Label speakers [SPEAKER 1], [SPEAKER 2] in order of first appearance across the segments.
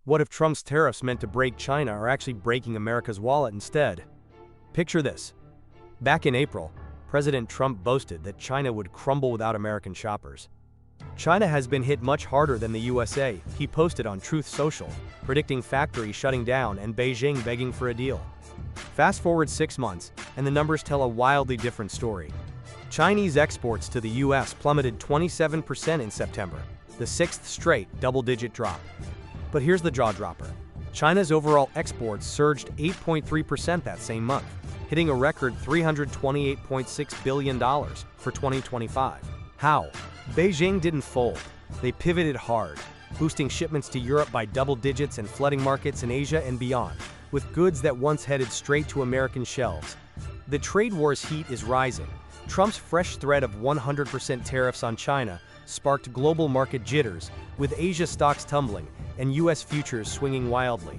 [SPEAKER 1] What if Trump's tariffs meant to break China are actually breaking America's wallet instead? Picture this. Back in April, President Trump boasted that China would crumble without American shoppers. China has been hit much harder than the USA, he posted on Truth Social, predicting factories shutting down and Beijing begging for a deal. Fast forward 6 months, and the numbers tell a wildly different story. Chinese exports to the US plummeted 27% in September, the 6th straight double-digit drop. But here's the jaw-dropper. China's overall exports surged 8.3% that same month, hitting a record $328.6 billion for 2025. How? Beijing didn't fold. They pivoted hard, boosting shipments to Europe by double digits and flooding markets in Asia and beyond, with goods that once headed straight to American shelves. The trade war's heat is rising. Trump's fresh threat of 100% tariffs on China sparked global market jitters, with Asia stocks tumbling and US futures swinging wildly.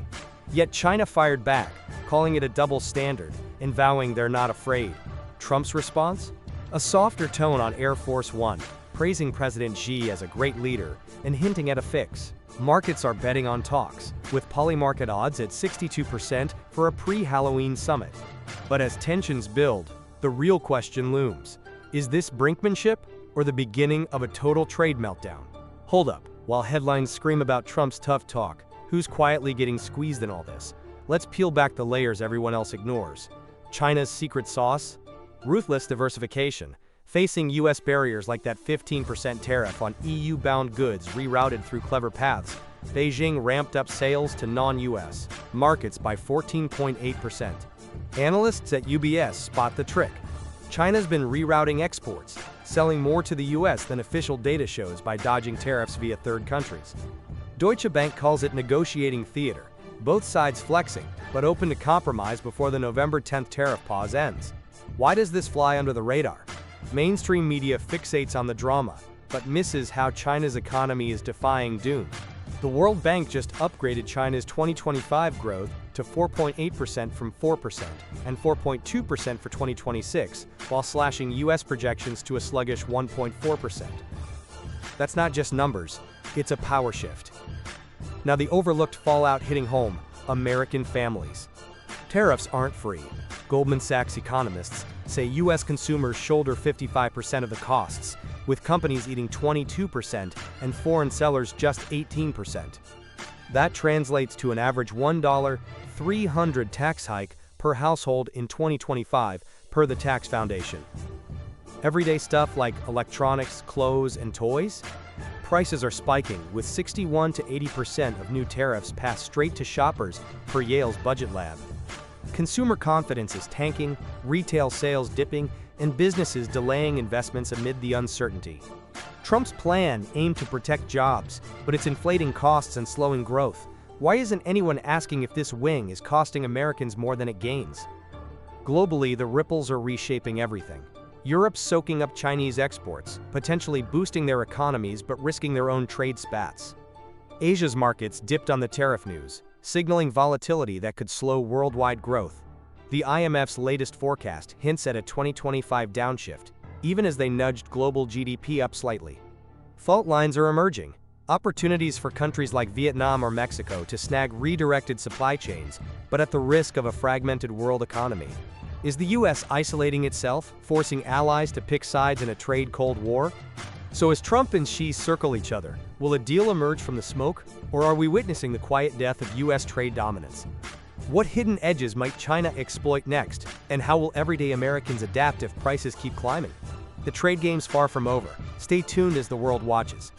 [SPEAKER 1] Yet China fired back, calling it a double standard and vowing they're not afraid. Trump's response? A softer tone on Air Force One, praising President Xi as a great leader and hinting at a fix. Markets are betting on talks, with polymarket odds at 62% for a pre-Halloween summit. But as tensions build, the real question looms. Is this brinkmanship or the beginning of a total trade meltdown? Hold up, while headlines scream about Trump's tough talk, who's quietly getting squeezed in all this? Let's peel back the layers everyone else ignores. China's secret sauce? Ruthless diversification. Facing US barriers like that 15% tariff on EU-bound goods rerouted through clever paths, Beijing ramped up sales to non-US markets by 14.8%. Analysts at UBS spot the trick. China's been rerouting exports, selling more to the US than official data shows by dodging tariffs via third countries. Deutsche Bank calls it negotiating theater, both sides flexing, but open to compromise before the November 10th tariff pause ends. Why does this fly under the radar? Mainstream media fixates on the drama, but misses how China's economy is defying doom. The World Bank just upgraded China's 2025 growth to 4.8% from 4% and 4.2% for 2026, while slashing US projections to a sluggish 1.4%. That's not just numbers, it's a power shift. Now the overlooked fallout hitting home: American families. Tariffs aren't free. Goldman Sachs economists say US consumers shoulder 55% of the costs, with companies eating 22% and foreign sellers just 18%. That translates to an average $1.300 tax hike per household in 2025, per the Tax Foundation. Everyday stuff like electronics, clothes, and toys? Prices are spiking, with 61 to 80% of new tariffs passed straight to shoppers, per Yale's Budget Lab. Consumer confidence is tanking, retail sales dipping, and businesses delaying investments amid the uncertainty. Trump's plan aimed to protect jobs, but it's inflating costs and slowing growth. Why isn't anyone asking if this wing is costing Americans more than it gains? Globally, the ripples are reshaping everything. Europe's soaking up Chinese exports, potentially boosting their economies but risking their own trade spats. Asia's markets dipped on the tariff news, signaling volatility that could slow worldwide growth. The IMF's latest forecast hints at a 2025 downshift, even as they nudged global GDP up slightly. Fault lines are emerging. Opportunities for countries like Vietnam or Mexico to snag redirected supply chains, but at the risk of a fragmented world economy. Is the US isolating itself, forcing allies to pick sides in a trade Cold War? So as Trump and Xi circle each other, will a deal emerge from the smoke, or are we witnessing the quiet death of US trade dominance? What hidden edges might China exploit next, and how will everyday Americans adapt if prices keep climbing? The trade game's far from over. Stay tuned as the world watches.